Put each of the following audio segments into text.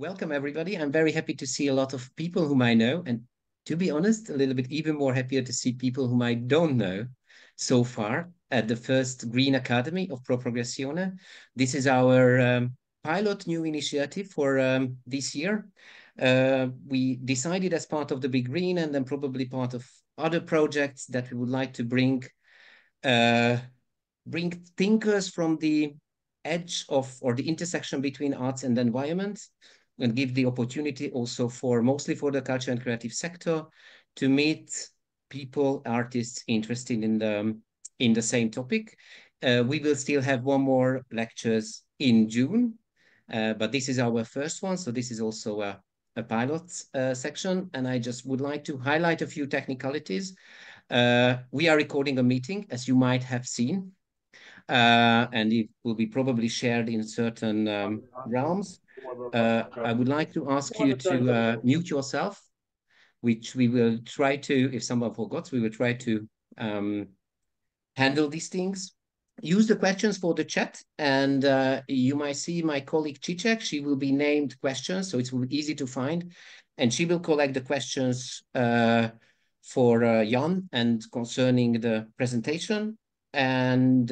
Welcome, everybody. I'm very happy to see a lot of people whom I know. And to be honest, a little bit even more happier to see people whom I don't know so far at the first Green Academy of Pro Progressione. This is our pilot new initiative for this year. We decided as part of the Big Green and then probably part of other projects that we would like to bring thinkers from the edge of or the intersection between arts and environment and give the opportunity also for mostly for the culture and creative sector to meet people, artists interested in the same topic. We will still have one more lectures in June, but this is our first one. So this is also a pilot section. And I just would like to highlight a few technicalities. We are recording a meeting, as you might have seen, and it will be probably shared in certain realms. I would like to ask you to mute yourself, which we will try to, if someone forgot, we will try to handle these things. Use the questions for the chat, and you might see my colleague Chichek. She will be named questions, so it will be easy to find. And she will collect the questions for Jan and concerning the presentation. And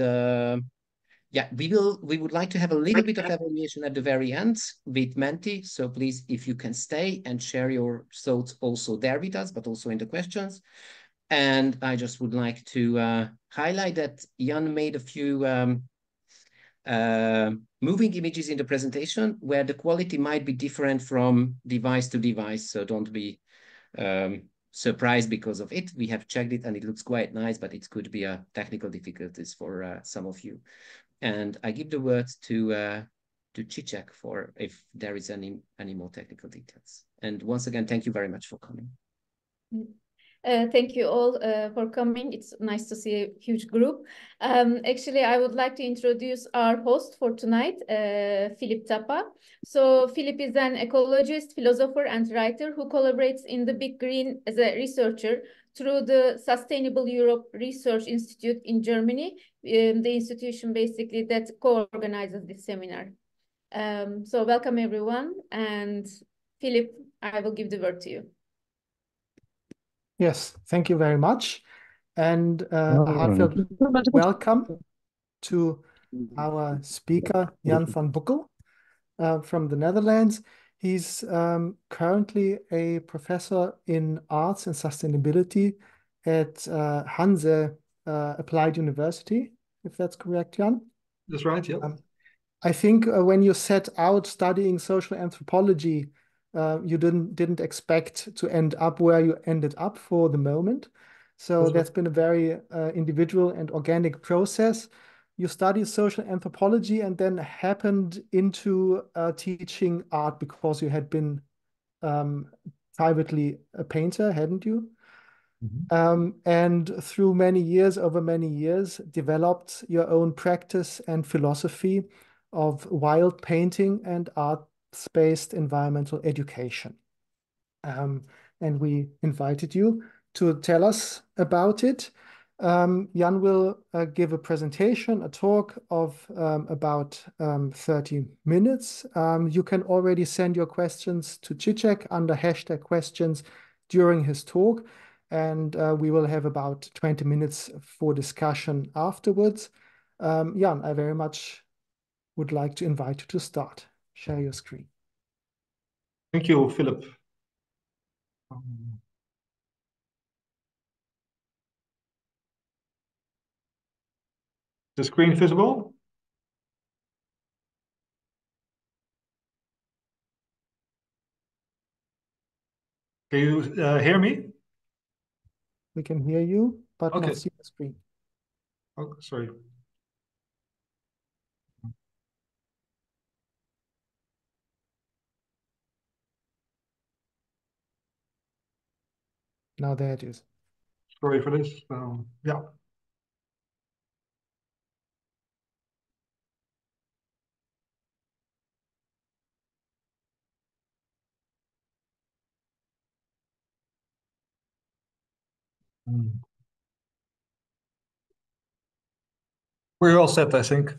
yeah, we would like to have a little bit of evaluation at the very end with Menti. So please, if you can stay and share your thoughts also there with us, but also in the questions. And I just would like to highlight that Jan made a few moving images in the presentation where the quality might be different from device to device. So don't be surprised because of it. We have checked it and it looks quite nice, but it could be a technical difficulties for some of you. And I give the word to Chichek for if there is any more technical details. And once again, thank you very much for coming. Thank you all for coming. It's nice to see a huge group. Actually, I would like to introduce our host for tonight, Philip Tapa. So Philip is an ecologist, philosopher, and writer who collaborates in the Big Green as a researcher through the Sustainable Europe Research Institute in Germany, the institution basically that co-organizes this seminar. So welcome everyone. And Philip, I will give the word to you. Yes, thank you very much. And a heartfelt welcome to our speaker, Jan van Boeckel, from the Netherlands. He's currently a professor in arts and sustainability at Hanze Applied University, if that's correct, Jan? That's right, yeah. I think when you set out studying social anthropology, you didn't expect to end up where you ended up for the moment. So that's been a very individual and organic process. You studied social anthropology and then happened into teaching art because you had been privately a painter, hadn't you? And through over many years, developed your own practice and philosophy of wild painting and arts-based environmental education. And we invited you to tell us about it. Jan will give a presentation, a talk of about 30 minutes. You can already send your questions to Chichek under #questions during his talk. And we will have about 20 minutes for discussion afterwards. Jan, I very much would like to invite you to start. Share your screen. Thank you, Philip. The screen visible? Can you hear me? We can hear you, but okay. not see the screen. Oh, sorry. Now there it is. Sorry for this. Yeah. We're all set, I think.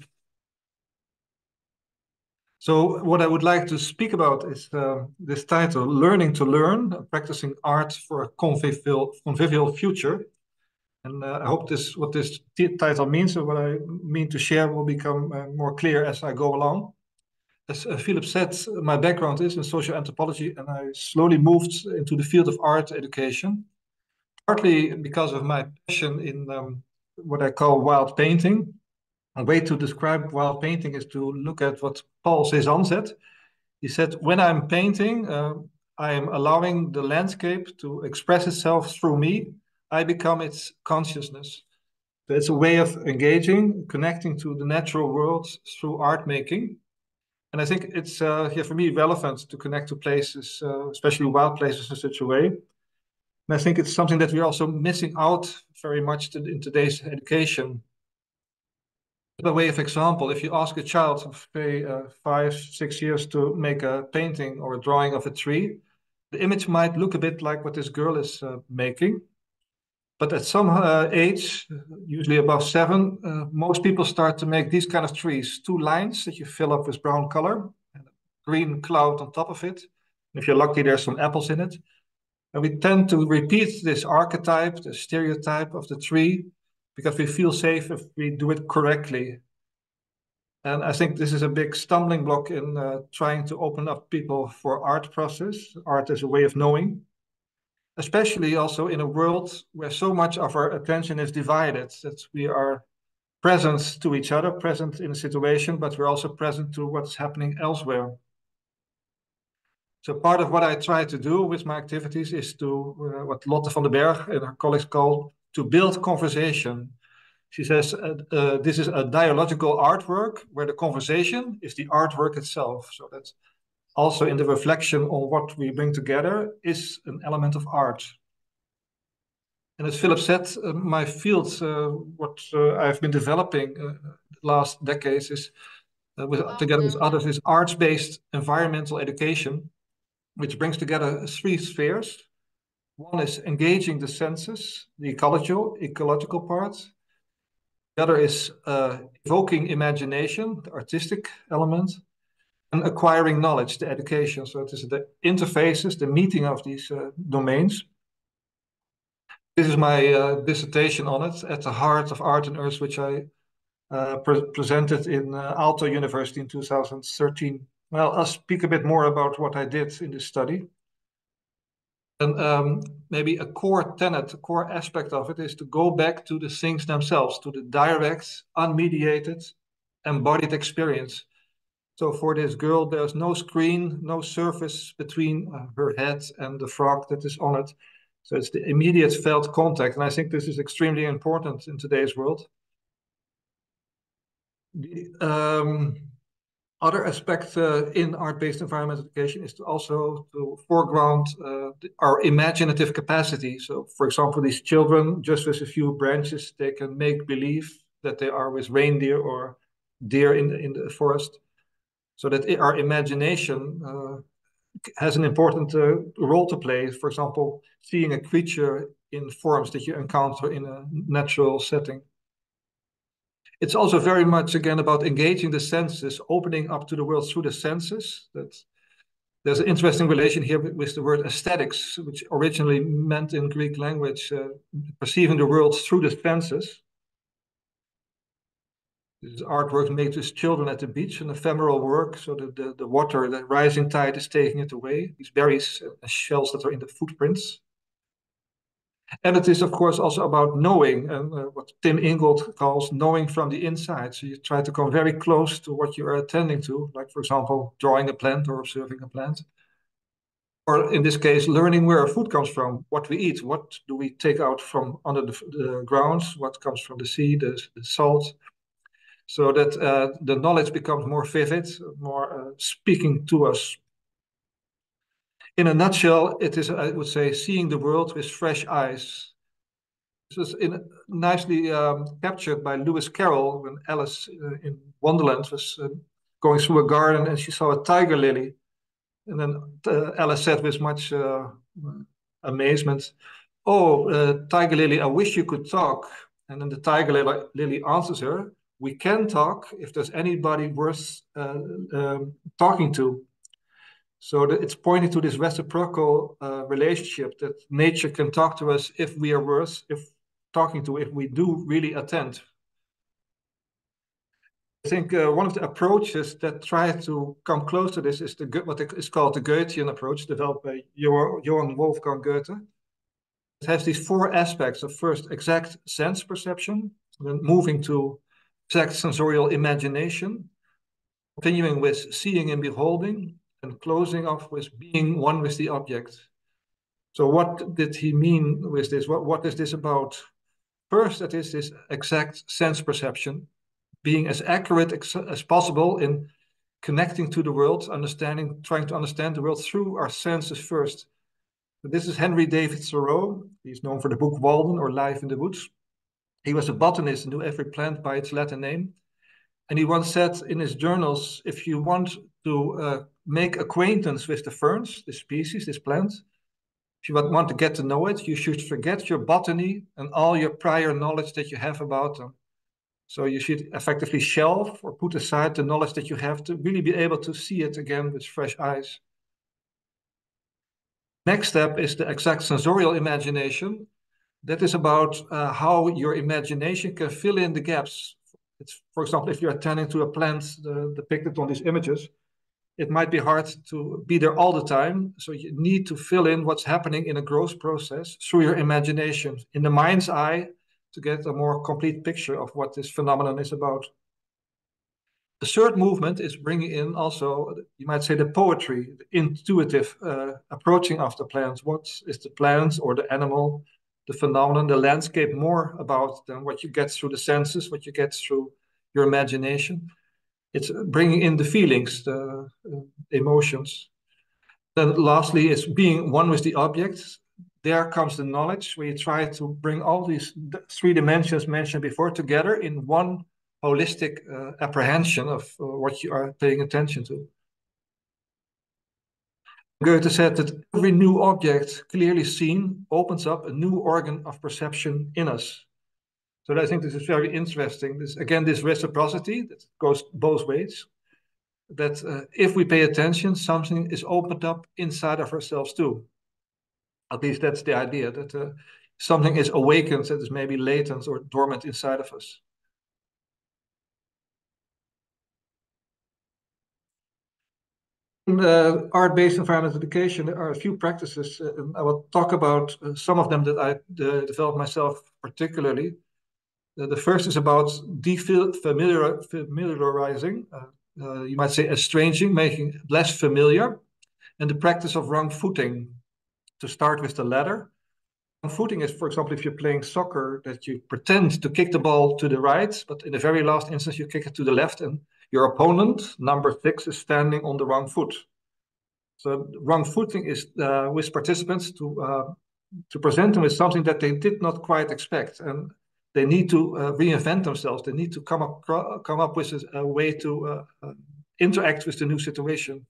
So what I would like to speak about is this title, Learning to Learn, Practicing Art for a Convivial Future. And I hope what this title means and what I mean to share will become more clear as I go along. As Philip said, my background is in social anthropology, and I slowly moved into the field of art education, partly because of my passion in what I call wild painting. A way to describe wild painting is to look at what Paul Cézanne said. He said, when I'm painting, I am allowing the landscape to express itself through me. I become its consciousness. So it's a way of engaging, connecting to the natural world through art making. And I think it's here for me relevant to connect to places, especially wild places, in such a way. And I think it's something that we're also missing out very much in today's education. By way of example, if you ask a child of say 5, 6 years to make a painting or a drawing of a tree, the image might look a bit like what this girl is making. But at some age, usually above 7, most people start to make these kind of trees. 2 lines that you fill up with brown color, and a green cloud on top of it. And if you're lucky, there's some apples in it. And we tend to repeat this archetype, the stereotype of the tree, because we feel safe if we do it correctly. And I think this is a big stumbling block in trying to open up people for art process, art as a way of knowing, especially also in a world where so much of our attention is divided, that we are present to each other, present in a situation, but we're also present to what's happening elsewhere. So part of what I try to do with my activities is to, what Lotte van den Berg and her colleagues call, to build conversation. She says, this is a dialogical artwork where the conversation is the artwork itself. So that's also in the reflection on what we bring together is an element of art. And as Philip said, my field, what I've been developing the last decades is, together with others, is arts-based environmental education, which brings together 3 spheres. One is engaging the senses, the ecological part. The other is evoking imagination, the artistic element, and acquiring knowledge, the education. So it is the interfaces, the meeting of these domains. This is my dissertation on it, At the Heart of Art and Earth, which I presented in Aalto University in 2013. Well, I'll speak a bit more about what I did in this study. And maybe a core tenet, a core aspect of it is to go back to the things themselves, to the direct, unmediated, embodied experience. So for this girl, there's no screen, no surface between her head and the frog that is on it. So it's the immediate felt contact. And I think this is extremely important in today's world. The other aspect in art-based environmental education is to also to foreground our imaginative capacity. So for example, these children, just with a few branches, they can make believe that they are with reindeer or deer in the forest. So that our imagination has an important role to play. For example, seeing a creature in forms that you encounter in a natural setting. It's also very much, again, about engaging the senses, opening up to the world through the senses. There's an interesting relation here with the word aesthetics, which originally meant in Greek language, perceiving the world through the senses. This is artwork made with children at the beach, an ephemeral work, so the water, the rising tide is taking it away. These berries and shells that are in the footprints. And it is, of course, also about knowing, and what Tim Ingold calls knowing from the inside. So you try to come very close to what you are attending to, like, for example, drawing a plant or observing a plant. Or in this case, learning where our food comes from, what we eat, what do we take out from under the ground, what comes from the sea, the salt. So that the knowledge becomes more vivid, more speaking to us. In a nutshell, it is, I would say, seeing the world with fresh eyes. This was nicely captured by Lewis Carroll when Alice in Wonderland was going through a garden and she saw a tiger lily. And then Alice said with much amazement, "Oh, tiger lily, I wish you could talk." And then the tiger lily answers her, we can talk if there's anybody worth talking to. So it's pointing to this reciprocal relationship that nature can talk to us if we are worth talking to, if we do really attend. I think one of the approaches that try to come close to this is what is called the Goethean approach, developed by Johann Wolfgang Goethe. It has these four aspects of first exact sense perception, then moving to exact sensorial imagination, continuing with seeing and beholding, and closing off with being one with the object. So what did he mean with this? What is this about? First, that is this exact sense perception, being as accurate as possible in connecting to the world, trying to understand the world through our senses first. But this is Henry David Thoreau. He's known for the book Walden, or Life in the Woods. He was a botanist and knew every plant by its Latin name. And he once said in his journals, if you want to make acquaintance with the ferns, this species, this plant, if you want to get to know it, you should forget your botany and all your prior knowledge that you have about them. So you should effectively shelve or put aside the knowledge that you have to really be able to see it again with fresh eyes. Next step is the exact sensorial imagination. That is about how your imagination can fill in the gaps. It's, for example, if you're attending to a plant depicted on these images, it might be hard to be there all the time. So you need to fill in what's happening in a growth process through your imagination, in the mind's eye, to get a more complete picture of what this phenomenon is about. The third movement is bringing in also, you might say, the poetry, the intuitive approaching of the plants. What is the plant or the animal, the phenomenon, the landscape more about than what you get through the senses, what you get through your imagination. It's bringing in the feelings, the emotions. Then lastly is being one with the objects. There comes the knowledge, where you try to bring all these three dimensions mentioned before together in one holistic apprehension of what you are paying attention to. Goethe said that every new object clearly seen opens up a new organ of perception in us. So I think this is very interesting. This reciprocity that goes both ways. That if we pay attention, something is opened up inside of ourselves too. At least that's the idea, that something is awakened that is maybe latent or dormant inside of us. In art-based environment education, there are a few practices, and I will talk about some of them that I developed myself particularly. The first is about defamiliarizing, you might say estranging, making less familiar, and the practice of wrong footing. To start with the latter. Wrong footing is, for example, if you're playing soccer, that you pretend to kick the ball to the right, but in the very last instance you kick it to the left, and your opponent, number 6, is standing on the wrong foot. So wrong footing is with participants to present them with something that they did not quite expect, and they need to reinvent themselves. They need to come up with a way to interact with the new situation.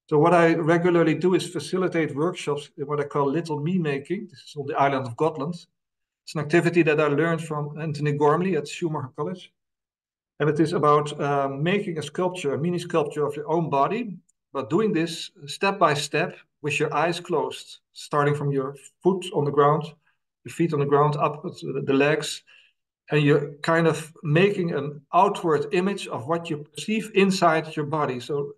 So what I regularly do is facilitate workshops in what I call little me making. This is on the island of Gotland. It's an activity that I learned from Anthony Gormley at Schumacher College. And it is about making a sculpture, a mini sculpture of your own body, but doing this step by step with your eyes closed, starting from your foot on the ground, your feet on the ground, up the legs, and you're kind of making an outward image of what you perceive inside your body. So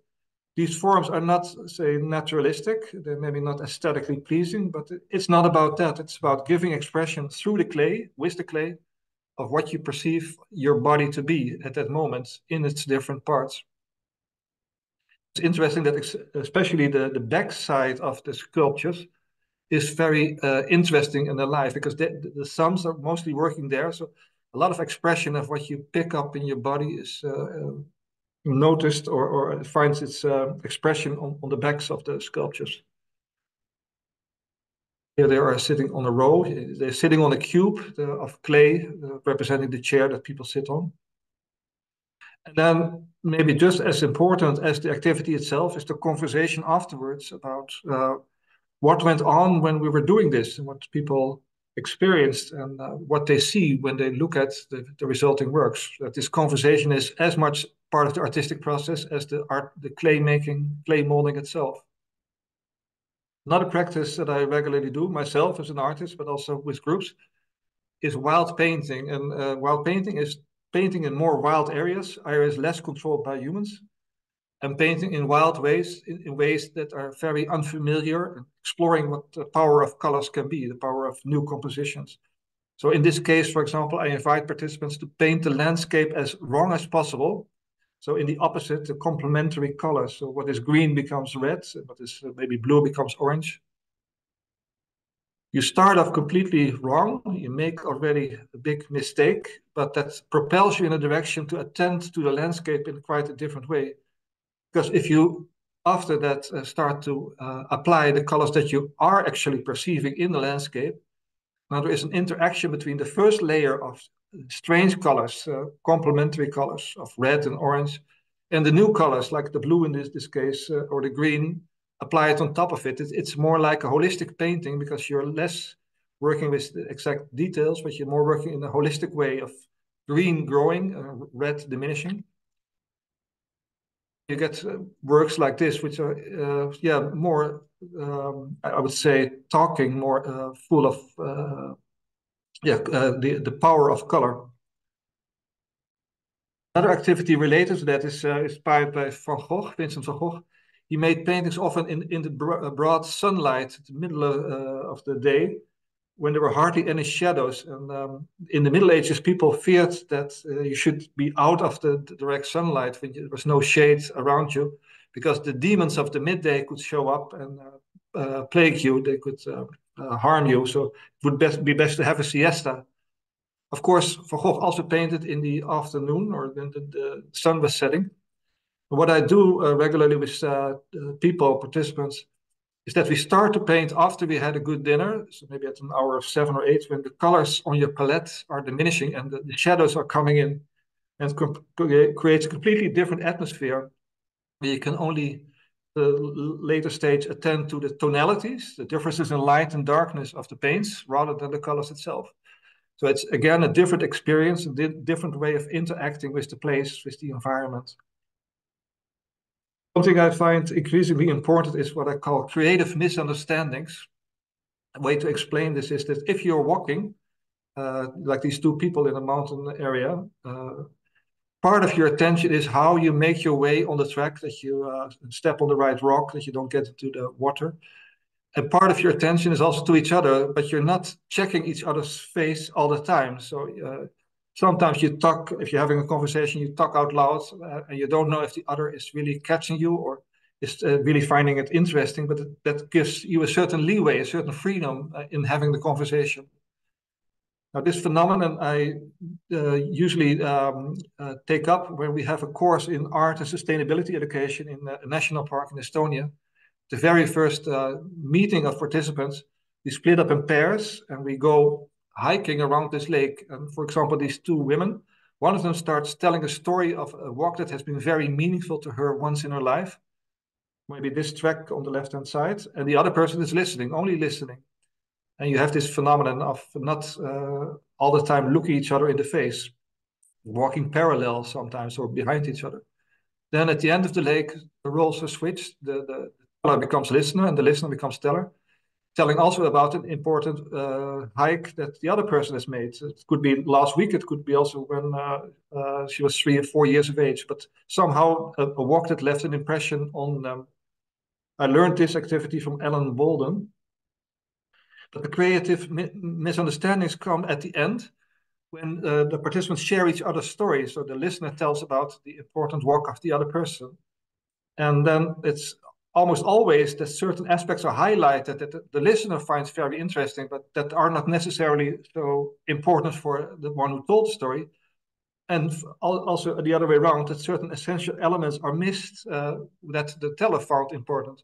these forms are not, say, naturalistic. They're maybe not aesthetically pleasing, but it's not about that. It's about giving expression through the clay, with the clay, of what you perceive your body to be at that moment in its different parts. It's interesting that especially the back side of the sculptures is very interesting and alive, because the thumbs are mostly working there. So a lot of expression of what you pick up in your body is noticed or finds its expression on the backs of the sculptures. Here they are sitting on a row. They're sitting on a cube of clay representing the chair that people sit on. And then maybe just as important as the activity itself is the conversation afterwards about what went on when we were doing this and what people experienced and what they see when they look at the resulting works. That this conversation is as much part of the artistic process as the clay making, clay molding itself. Another practice that I regularly do myself as an artist, but also with groups, is wild painting. And wild painting is painting in more wild areas less controlled by humans, and painting in wild ways, in ways that are very unfamiliar, and exploring what the power of colors can be, the power of new compositions. So in this case, for example, I invite participants to paint the landscape as wrong as possible. So in the opposite, the complementary colors. So what is green becomes red, what is maybe blue becomes orange. You start off completely wrong, you make already a big mistake, but that propels you in a direction to attend to the landscape in quite a different way. Because if you, after that, start to apply the colors that you are actually perceiving in the landscape, now there is an interaction between the first layer of strange colors, complementary colors of red and orange, and the new colors like the blue in this case, or the green, apply it on top of it. It's more like a holistic painting, because you're less working with the exact details, but you're more working in a holistic way of green growing, red diminishing. You get works like this, which are, more, I would say, talking, more full of, the power of color. Another activity related to that is inspired by Van Gogh, Vincent van Gogh. He made paintings often in the broad sunlight, at the middle of the day, when there were hardly any shadows. And in the Middle Ages, people feared that you should be out of the direct sunlight when there was no shade around you, because the demons of the midday could show up and plague you. They could harm you. So it would be best to have a siesta. Of course, Van Gogh also painted in the afternoon, or when the sun was setting. What I do regularly with participants, is that we start to paint after we had a good dinner, so maybe at an hour of 7 or 8, when the colors on your palette are diminishing and the shadows are coming in, and creates a completely different atmosphere, where you can only, the later stage, attend to the tonalities, the differences in light and darkness of the paints, rather than the colors itself. So it's, again, a different experience, a different way of interacting with the place, with the environment. Something I find increasingly important is what I call creative misunderstandings. A way to explain this is that if you're walking, like these two people in a mountain area, part of your attention is how you make your way on the track, that you step on the right rock, that you don't get into the water. And part of your attention is also to each other, but you're not checking each other's face all the time. So sometimes you talk, if you're having a conversation, you talk out loud, and you don't know if the other is really catching you or is really finding it interesting, but that gives you a certain leeway, a certain freedom in having the conversation. Now, this phenomenon I usually take up when we have a course in art and sustainability education in a national park in Estonia. The very first meeting of participants, we split up in pairs and we go hiking around this lake. And for example, these two women, one of them starts telling a story of a walk that has been very meaningful to her once in her life. Maybe this track on the left-hand side, and the other person is listening, only listening. And you have this phenomenon of not all the time looking each other in the face, walking parallel sometimes or behind each other. Then at the end of the lake, the roles are switched. The teller becomes listener and the listener becomes teller, telling also about an important hike that the other person has made. It could be last week, it could be also when she was 3 or 4 years of age, but somehow a walk that left an impression on them. I learned this activity from Alan Bolden. But the creative misunderstandings come at the end, when the participants share each other's stories. So the listener tells about the important walk of the other person. And then it's almost always that certain aspects are highlighted that the listener finds very interesting, but that are not necessarily so important for the one who told the story. And also the other way around, that certain essential elements are missed that the teller found important.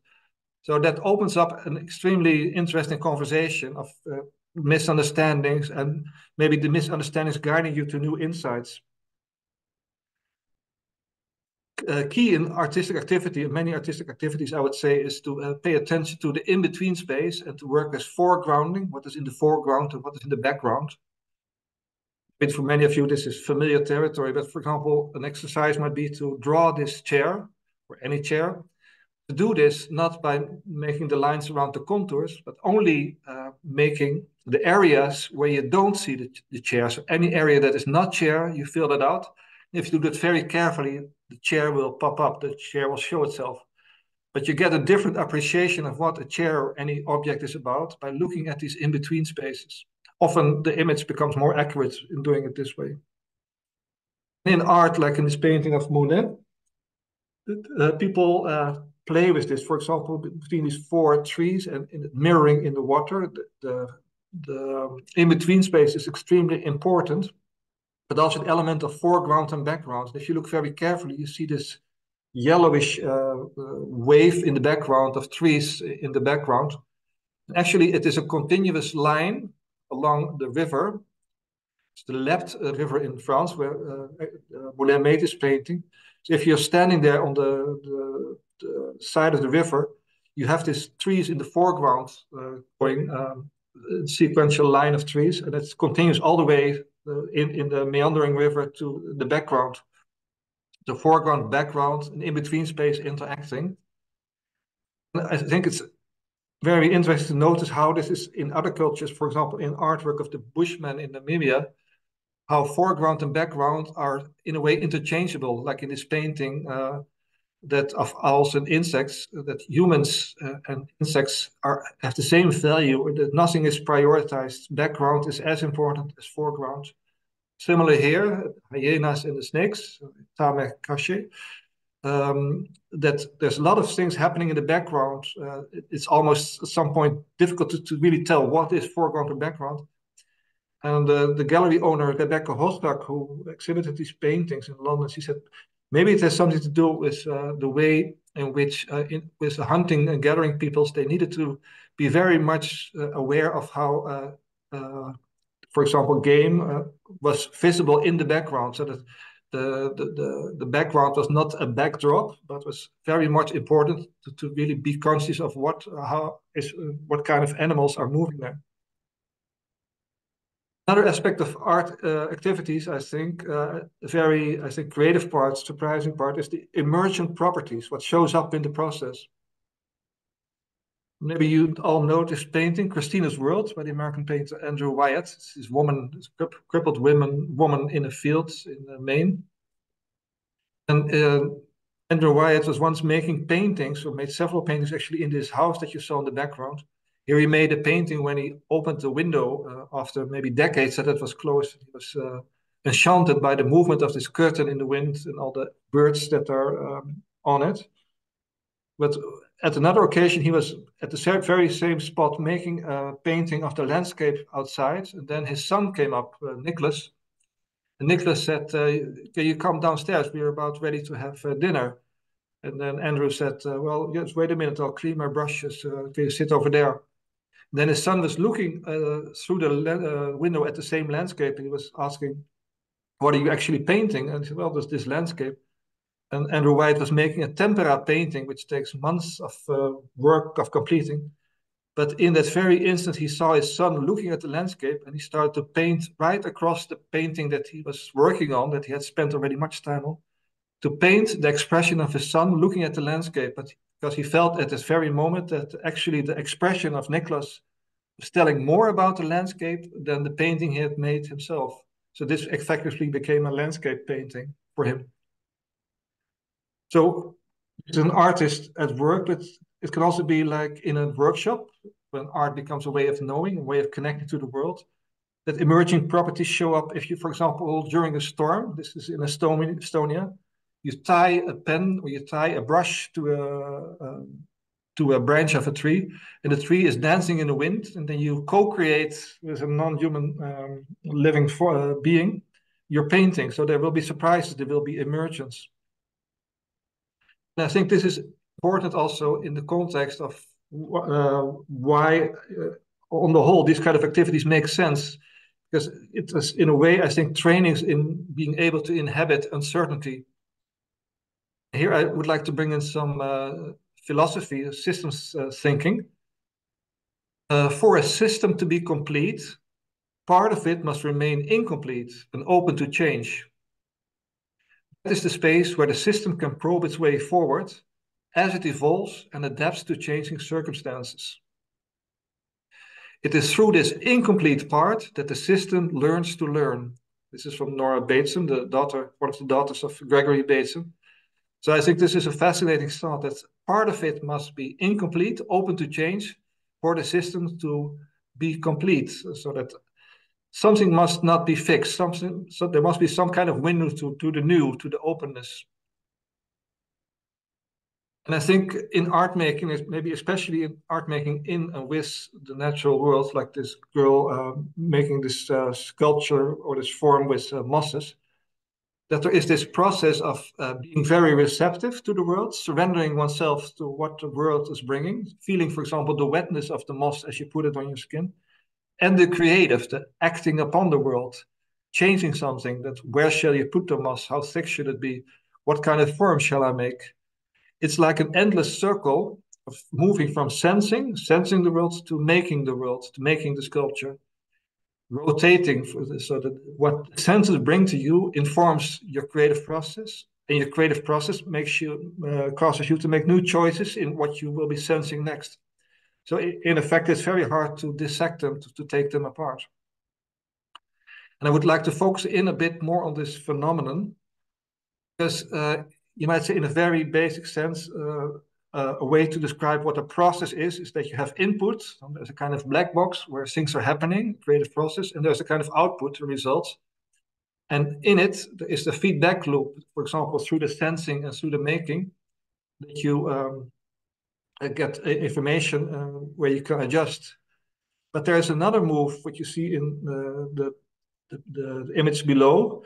So that opens up an extremely interesting conversation of misunderstandings, and maybe the misunderstandings guiding you to new insights. key in artistic activity, in many artistic activities, I would say, is to pay attention to the in-between space and to work as foregrounding, what is in the foreground and what is in the background. But for many of you, this is familiar territory, but for example, an exercise might be to draw this chair, or any chair. To do this, not by making the lines around the contours, but only making the areas where you don't see the chair. So any area that is not chair, you fill that out. If you do that very carefully, the chair will pop up, the chair will show itself. But you get a different appreciation of what a chair or any object is about by looking at these in-between spaces. Often the image becomes more accurate in doing it this way. In art, like in this painting of Monet, people play with this. For example, between these four trees and mirroring in the water, the in-between space is extremely important, but also the element of foreground and background. If you look very carefully, you see this yellowish wave in the background of trees in the background. Actually, it is a continuous line along the river. It's the Lept river in France, where Monet made this painting. So if you're standing there on the side of the river, you have these trees in the foreground going sequential line of trees, and it continues all the way in the meandering river to the background. The foreground, background, and in-between space interacting. I think it's very interesting to notice how this is in other cultures, for example, in artwork of the Bushmen in Namibia, how foreground and background are in a way interchangeable, like in this painting that of owls and insects, that humans and insects have the same value, that nothing is prioritized. Background is as important as foreground. Similar here, hyenas and the snakes, Tame Kashe, that there's a lot of things happening in the background. It's almost at some point difficult to really tell what is foreground and background. And the gallery owner, Rebecca Hostak, who exhibited these paintings in London, she said, maybe it has something to do with the way in which, with the hunting and gathering peoples, they needed to be very much aware of how, for example, game was visible in the background, so that the background was not a backdrop, but was very much important to really be conscious of what kind of animals are moving there. Another aspect of art activities, I think, creative part, surprising part, is the emergent properties, what shows up in the process. Maybe you all know this painting, Christina's World, by the American painter Andrew Wyatt. It's this woman, this crippled woman in a field in Maine. And Andrew Wyatt was once making paintings, or made several paintings actually, in this house that you saw in the background. Here he made a painting when he opened the window after maybe decades that it was closed. He was enchanted by the movement of this curtain in the wind and all the birds that are on it. But at another occasion, he was at the very same spot making a painting of the landscape outside. And then his son came up, Nicholas. And Nicholas said, can you come downstairs? We're about ready to have dinner. And then Andrew said, well, yes, wait a minute, I'll clean my brushes. Can you sit over there? Then his son was looking through the window at the same landscape. And he was asking, what are you actually painting? And he said, well, there's this landscape. And Andrew Wyatt was making a tempera painting, which takes months of work of completing. But in that very instant, he saw his son looking at the landscape, and he started to paint right across the painting that he was working on, that he had spent already much time on, to paint the expression of his son looking at the landscape. But because he felt at this very moment that actually the expression of Nicholas was telling more about the landscape than the painting he had made himself. So this effectively became a landscape painting for him. So it's an artist at work, but it can also be like in a workshop, when art becomes a way of knowing, a way of connecting to the world, that emerging properties show up. If you, for example, during a storm, this is in Estonia, you tie a pen or you tie a brush to a branch of a tree, and the tree is dancing in the wind, and then you co-create with a non-human living being your painting. So there will be surprises, there will be emergence. And I think this is important also in the context of why, on the whole, these kind of activities make sense. Because it is, in a way, I think, trainings in being able to inhabit uncertainty. Here I would like to bring in some philosophy, systems thinking. For a system to be complete, part of it must remain incomplete and open to change. That is the space where the system can probe its way forward as it evolves and adapts to changing circumstances. It is through this incomplete part that the system learns to learn. This is from Nora Bateson, one of the daughters of Gregory Bateson. So I think this is a fascinating thought, that part of it must be incomplete, open to change, for the system to be complete, so that something must not be fixed. So there must be some kind of window to the new, to the openness. And I think in art making, maybe especially in art making in and with the natural world, like this girl making this sculpture or this form with mosses, that there is this process of being very receptive to the world, surrendering oneself to what the world is bringing, feeling, for example, the wetness of the moss as you put it on your skin, and the creative, the acting upon the world, changing something, that where shall you put the moss, how thick should it be, what kind of form shall I make? It's like an endless circle of moving from sensing the world, to making the sculpture, rotating so that what senses bring to you informs your creative process, and your creative process causes you to make new choices in what you will be sensing next. So in effect, it's very hard to dissect them, to take them apart. And I would like to focus in a bit more on this phenomenon, because you might say, in a very basic sense, a way to describe what a process is that you have input. There's a kind of black box where things are happening, creative process, and there's a kind of output, the results. And in it, there is the feedback loop, for example, through the sensing and through the making, that you get information where you can adjust. But there's another move, what you see in the image below,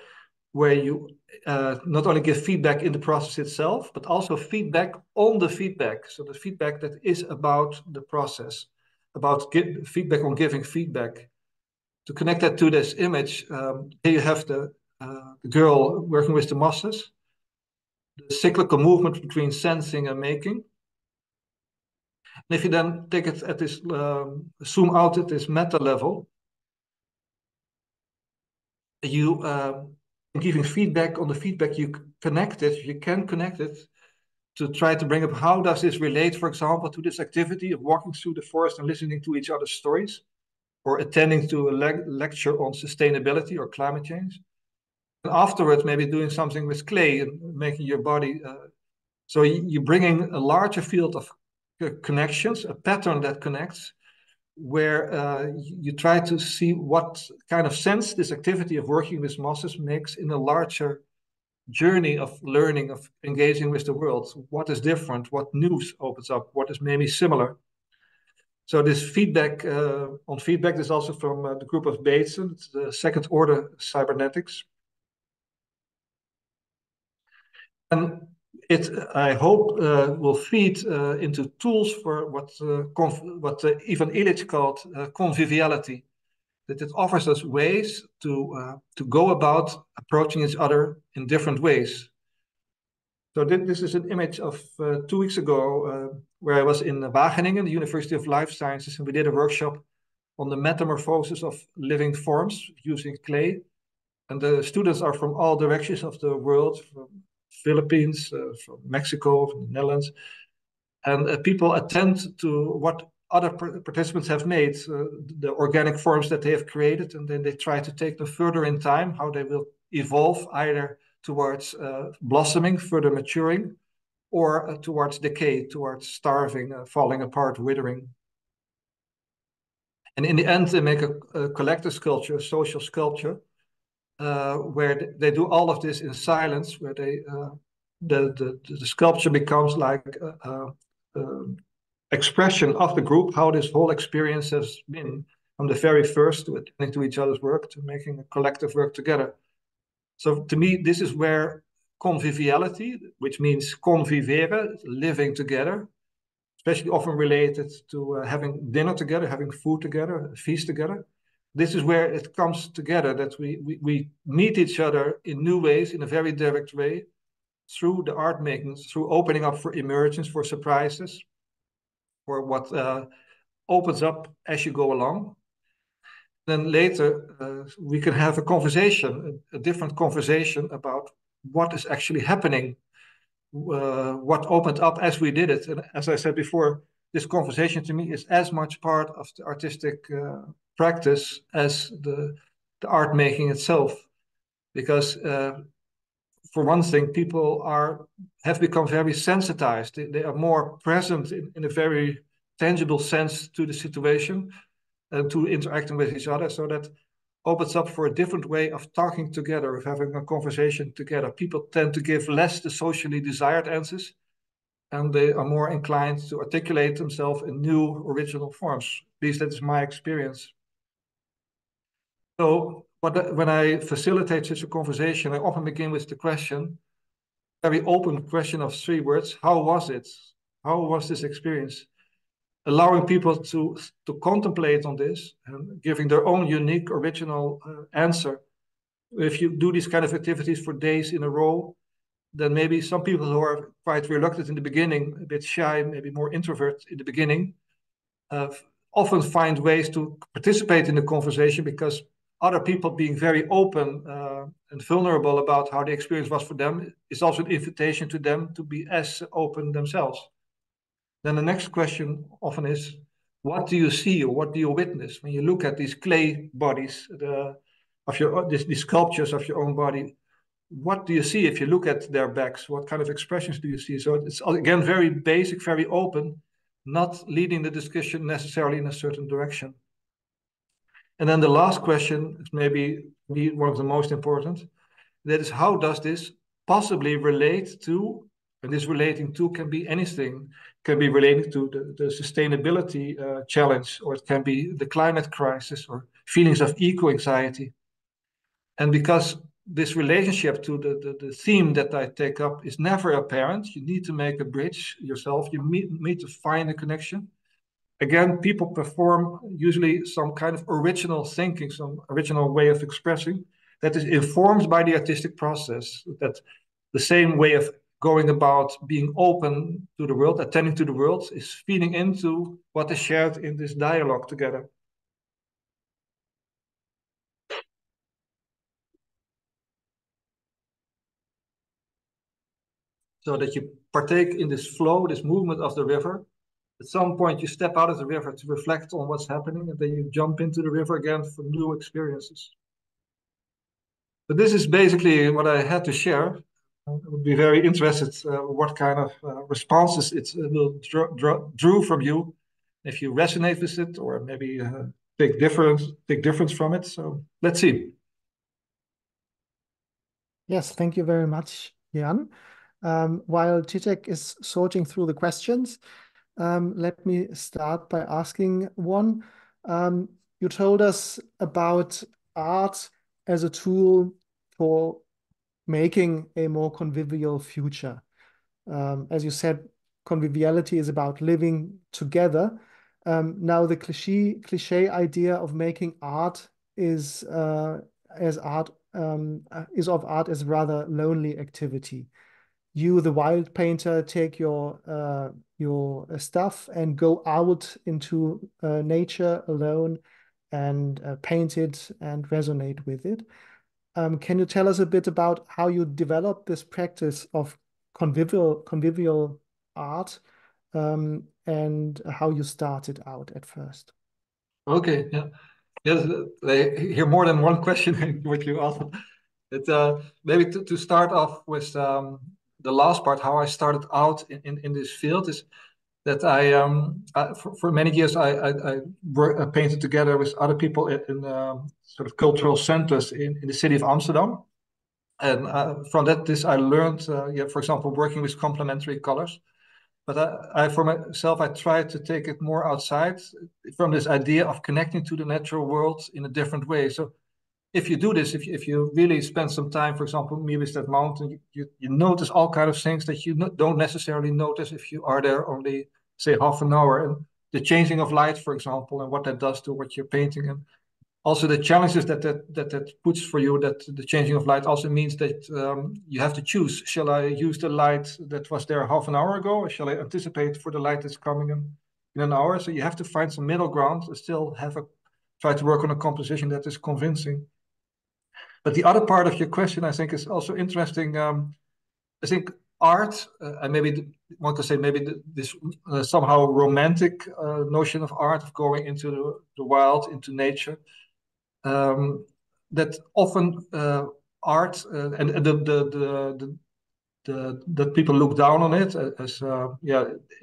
where you not only give feedback in the process itself, but also feedback on the feedback. So the feedback that is about the process, about feedback on giving feedback. To connect that to this image, here you have the girl working with the mosses, the cyclical movement between sensing and making. And if you then take it at this, zoom out at this meta level, you giving feedback on the feedback, you can connect it to try to bring up how does this relate, for example, to this activity of walking through the forest and listening to each other's stories, or attending to a lecture on sustainability or climate change. And afterwards, maybe doing something with clay and making your body. So you're bringing a larger field of connections, a pattern that connects, where you try to see what kind of sense this activity of working with mosses makes in a larger journey of learning, of engaging with the world. What is different? What news opens up? What is maybe similar? So this feedback on feedback is also from the group of Bateson, it's the second order cybernetics. And it, I hope, will feed into tools for what Ivan Illich called conviviality. That it offers us ways to go about approaching each other in different ways. So this is an image of 2 weeks ago, where I was in Wageningen, the University of Life Sciences, and we did a workshop on the metamorphosis of living forms using clay. And the students are from all directions of the world, from Philippines, from Mexico, from the Netherlands. And people attend to what other participants have made, the organic forms that they have created, and then they try to take them further in time, how they will evolve either towards blossoming, further maturing, or towards decay, towards starving, falling apart, withering. And in the end, they make a collective sculpture, a social sculpture, where they do all of this in silence, where they the sculpture becomes like expression of the group, how this whole experience has been from the very first to attending to each other's work, to making a collective work together. So to me, this is where conviviality, which means convivere, living together, especially often related to having dinner together, having food together, feast together. This is where it comes together, that we meet each other in new ways, in a very direct way, through the art making, through opening up for emergence, for surprises, for what opens up as you go along. Then later we can have a conversation, a different conversation about what is actually happening, what opened up as we did it. And as I said before, this conversation to me is as much part of the artistic practice as the art making itself. Because for one thing, people have become very sensitized. They are more present in a very tangible sense to the situation and to interacting with each other. So that opens up for a different way of talking together, of having a conversation together. People tend to give less the socially desired answers, and they are more inclined to articulate themselves in new original forms. At least that is my experience. So when I facilitate such a conversation, I often begin with the question, very open question of 3 words: how was it? How was this experience? Allowing people to contemplate on this and giving their own unique, original answer. If you do these kind of activities for days in a row, then maybe some people who are quite reluctant in the beginning, a bit shy, maybe more introvert in the beginning, often find ways to participate in the conversation, because other people being very open and vulnerable about how the experience was for them is also an invitation to them to be as open themselves. Then the next question often is, what do you see or what do you witness when you look at these clay bodies these sculptures of your own body? What do you see if you look at their backs? What kind of expressions do you see? So it's again very basic, very open, not leading the discussion necessarily in a certain direction. And then the last question is maybe one of the most important. That is, how does this possibly relate to, and this relating to can be anything, can be related to the sustainability challenge, or it can be the climate crisis or feelings of eco-anxiety. And because this relationship to the theme that I take up is never apparent, you need to make a bridge yourself, you need to find a connection. Again, people perform usually some kind of original thinking, some original way of expressing that is informed by the artistic process, that the same way of going about being open to the world, attending to the world, is feeding into what is shared in this dialogue together. So that you partake in this flow, this movement of the river. At some point, you step out of the river to reflect on what's happening, and then you jump into the river again for new experiences. But this is basically what I had to share. I would be very interested what kind of responses it will draw from you, if you resonate with it, or maybe take difference from it. So let's see. Yes, thank you very much, Jan. While Zizek is sorting through the questions, let me start by asking one. You told us about art as a tool for making a more convivial future. As you said, conviviality is about living together. Now the cliche idea of making art is of art as rather lonely activity. You, the wild painter, take your stuff and go out into nature alone and paint it and resonate with it. Can you tell us a bit about how you developed this practice of convivial art and how you started out at first? Okay, yeah. Yes, I hear more than one question what you asked. Maybe to start off with the last part, how I started out in this field is that for many years I painted together with other people in sort of cultural centers in the city of Amsterdam. And from that, I learned, for example, working with complementary colors. But I for myself, I tried to take it more outside from this idea of connecting to the natural world in a different way. So if you do this, if you really spend some time, for example, me with that mountain, you notice all kinds of things that you don't necessarily notice if you are there only, say, half an hour. And the changing of light, for example, and what that does to what you're painting, and also the challenges that puts for you, that the changing of light also means that you have to choose. Shall I use the light that was there half an hour ago, or shall I anticipate for the light that's coming in an hour? So you have to find some middle ground and still try to work on a composition that is convincing. But the other part of your question, I think, is also interesting. I think art, and maybe one could say maybe this somehow romantic notion of art, of going into the wild, into nature, that often art and that people look down on it as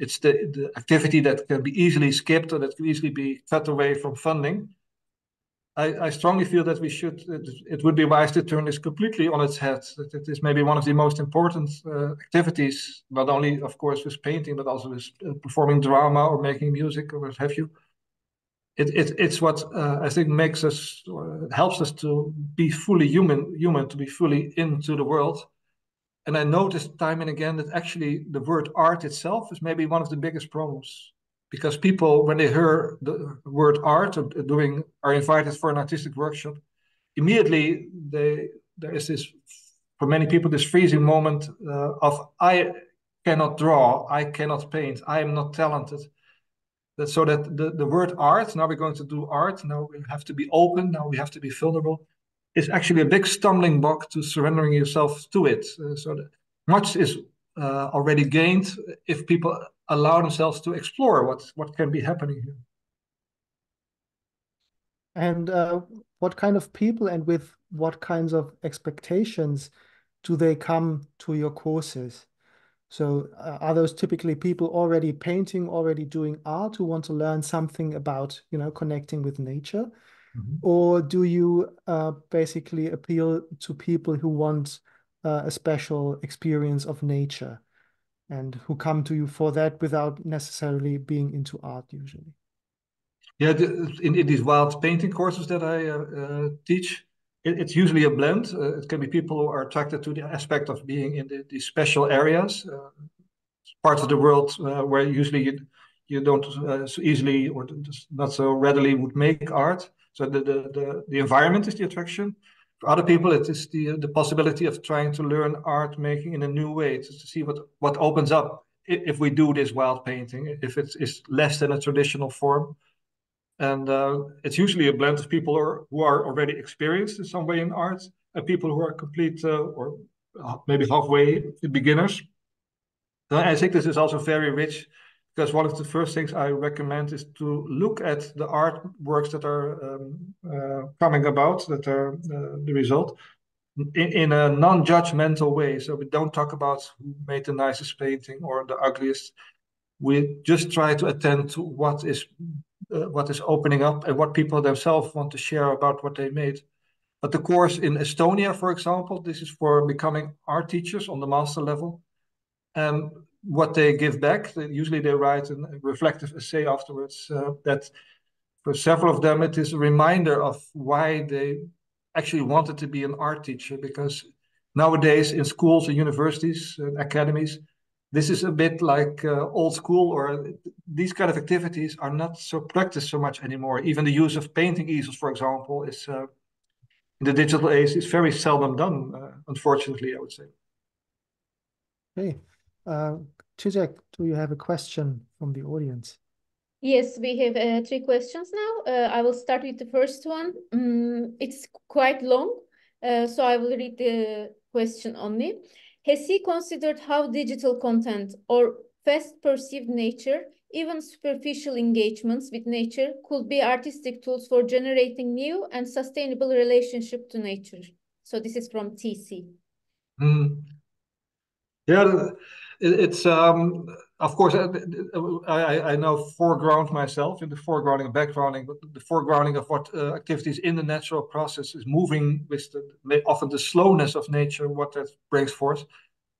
it's the activity that can be easily skipped or that can easily be cut away from funding. I strongly feel that it would be wise to turn this completely on its head. That it is maybe one of the most important activities, not only, of course, with painting, but also with performing drama or making music or what have you. It's what I think makes us, helps us to be fully human, to be fully into the world. And I noticed time and again that actually the word art itself is maybe one of the biggest problems. Because people, when they hear the word art are invited for an artistic workshop, immediately there is this, for many people, this freezing moment of I cannot draw, I cannot paint, I am not talented. So that the word art, now we're going to do art, now we have to be open, now we have to be vulnerable, is actually a big stumbling block to surrendering yourself to it. So that much is already gained if people allow themselves to explore what can be happening here. And what kind of people and with what kinds of expectations do they come to your courses? So are those typically people already painting, already doing art, who want to learn something about, connecting with nature? Mm-hmm. Or do you basically appeal to people who want a special experience of nature and who come to you for that without necessarily being into art usually? Yeah, in these wild painting courses that I teach, it's usually a blend. It can be people who are attracted to the aspect of being in these special areas, parts of the world where usually you don't so easily or not so readily would make art. So the environment is the attraction. For other people, it is the possibility of trying to learn art making in a new way, to see what opens up if we do this wild painting, if it's less than a traditional form. And it's usually a blend of people who are already experienced in some way in art and people who are complete or maybe halfway beginners. I think this is also very rich because one of the first things I recommend is to look at the artworks that are coming about, that are the result, in a non-judgmental way. So we don't talk about who made the nicest painting or the ugliest. We just try to attend to what is opening up and what people themselves want to share about what they made. But the course in Estonia, for example, this is for becoming art teachers on the master level. And what they give back, usually they write a reflective essay afterwards, that for several of them, it is a reminder of why they actually wanted to be an art teacher. Because nowadays in schools and universities and academies, this is a bit like old school, or these kind of activities are not so practiced so much anymore. Even the use of painting easels, for example, is in the digital age is very seldom done, unfortunately, I would say. Okay. Zizek, do you have a question from the audience? Yes, we have 3 questions now. I will start with the first one. It's quite long, so I will read the question only. Has he considered how digital content or fast perceived nature, even superficial engagements with nature, could be artistic tools for generating new and sustainable relationship to nature? So this is from TC. Yeah, it's of course I know foreground myself in the foregrounding and backgrounding, but the foregrounding of what activities in the natural process is moving with often the slowness of nature, what that brings forth.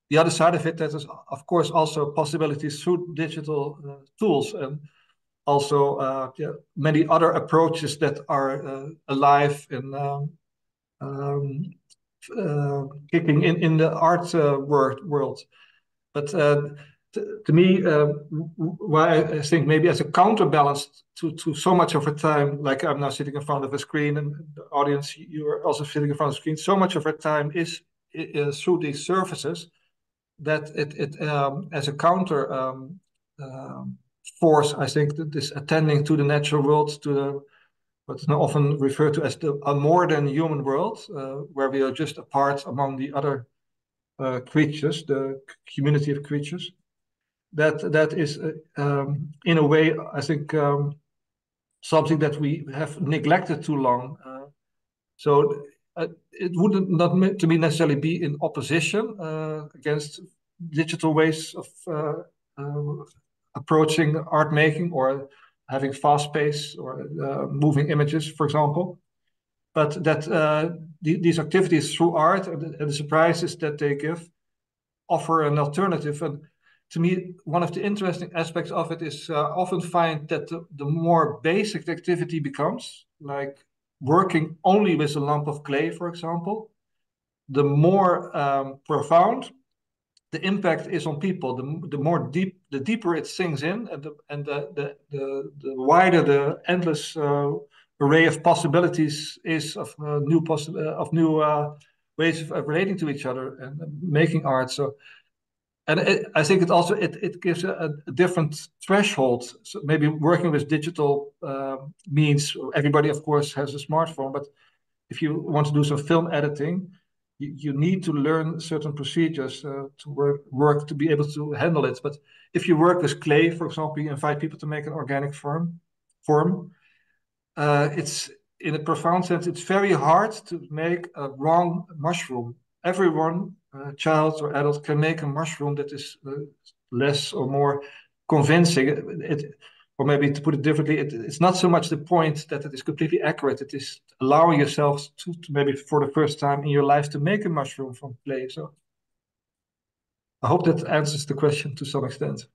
The other side of it, that is of course also possibilities through digital tools and also many other approaches that are alive and kicking in the art world. But to me, why I think maybe as a counterbalance to so much of our time, like I'm now sitting in front of a screen, and the audience, you are also sitting in front of the screen. So much of our time is through these surfaces, that it as a counter force, I think that this attending to the natural world, to what's now often referred to as a more than human world, where we are just a part among the other creatures, the community of creatures. That is, in a way, I think, something that we have neglected too long. So it wouldn't not to me necessarily be in opposition against digital ways of approaching art making, or having fast pace, or moving images, for example. But that these activities through art, and the surprises that they give, offer an alternative. And to me, one of the interesting aspects of it is often find that the more basic the activity becomes, like working only with a lump of clay, for example, the more profound the impact is on people. The deeper it sinks in, and the wider the endless array of possibilities is of new ways of relating to each other and making art. So. And I think it gives a different threshold. So maybe working with digital means, everybody of course has a smartphone, but if you want to do some film editing, you need to learn certain procedures to work to be able to handle it. But if you work with clay, for example, you invite people to make an organic form. It's, in a profound sense, it's very hard to make a wrong mushroom. Everyone, child or adult, can make a mushroom that is less or more convincing. Or maybe to put it differently, it's not so much the point that it is completely accurate. It is allowing yourself to maybe for the first time in your life to make a mushroom from clay. So I hope that answers the question to some extent.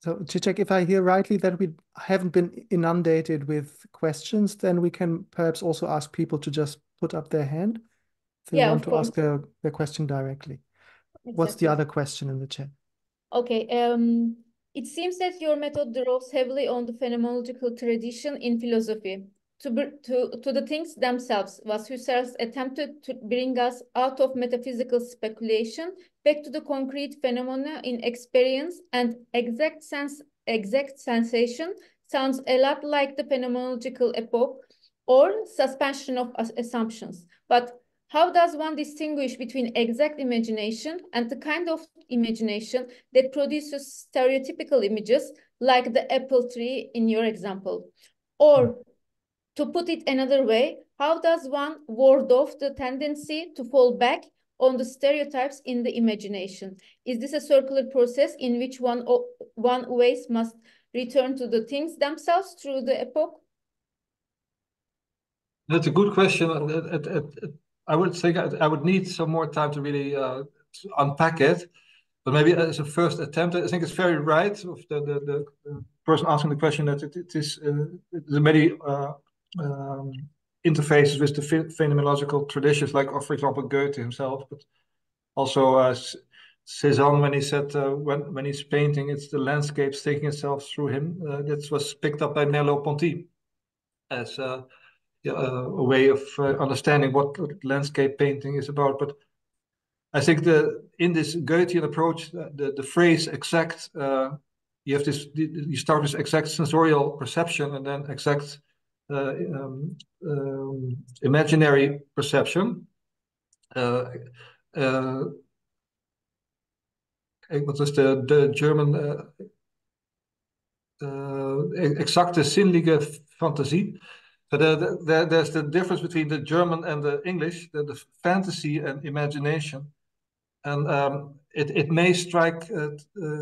So, Zizek, if I hear rightly that we haven't been inundated with questions, then we can perhaps also ask people to just put up their hand if they want to ask their question directly. Exactly. What's the other question in the chat? Okay. It seems that your method draws heavily on the phenomenological tradition in philosophy. To the things themselves, was Husserl's attempted to bring us out of metaphysical speculation back to the concrete phenomena in experience, and exact sensation sounds a lot like the phenomenological epoch or suspension of assumptions. But how does one distinguish between exact imagination and the kind of imagination that produces stereotypical images like the apple tree in your example? Or, to put it another way, how does one ward off the tendency to fall back on the stereotypes in the imagination? Is this a circular process in which one always must return to the things themselves through the epoch? That's a good question. I would think I would need some more time to really to unpack it. But maybe as a first attempt, I think it's very right of the person asking the question that it is there are many interfaces with the phenomenological traditions, like, for example, Goethe himself, but also Cézanne, when he said when he's painting, it's the landscapes taking itself through him. That was picked up by Merleau-Ponty as a way of understanding what landscape painting is about. But I think in this Goethean approach, the phrase exact, you start with exact sensorial perception and then exact imaginary perception. What was the German exacte sinnliche Fantasie? So there's the difference between the German and the English, the fantasy and imagination. And it may strike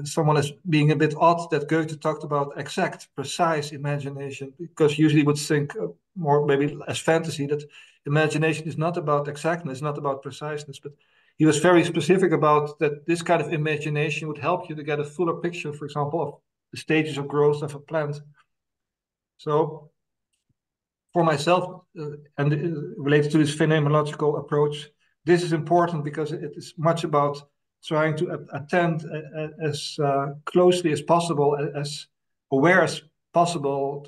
someone as being a bit odd that Goethe talked about exact, precise imagination, because usually would think more maybe as fantasy, that imagination is not about exactness, not about preciseness. But he was very specific about that this kind of imagination would help you to get a fuller picture, for example, of the stages of growth of a plant. So for myself, and related to this phenomenological approach, this is important because it is much about trying to attend as closely as possible, as aware as possible,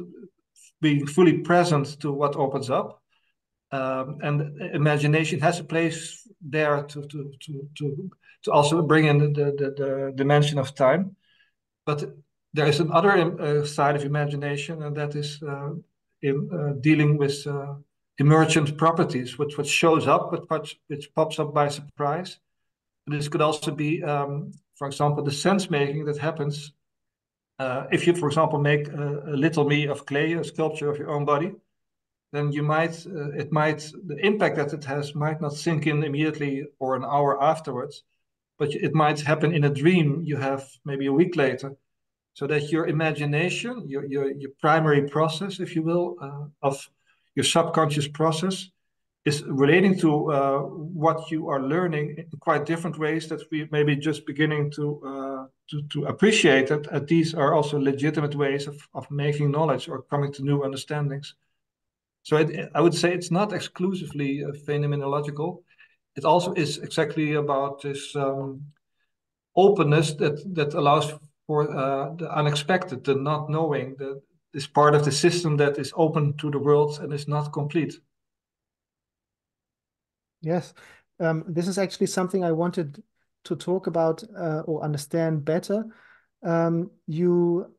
being fully present to what opens up. And imagination has a place there to also bring in the dimension of time. But there is another side of imagination, and that is in dealing with emergent properties, which shows up, which pops up by surprise. This could also be, for example, the sense making that happens if you, for example, make a little me of clay, a sculpture of your own body. Then you might, the impact that it has might not sink in immediately or an hour afterwards, but it might happen in a dream you have maybe a week later. So that your imagination, your primary process, if you will, of your subconscious process, is relating to what you are learning in quite different ways that we may be just beginning to appreciate that these are also legitimate ways of making knowledge or coming to new understandings. So I would say it's not exclusively phenomenological. It also is exactly about this openness that allows for the unexpected, the not knowing, this part of the system that is open to the world and is not complete. Yes, this is actually something I wanted to talk about or understand better. You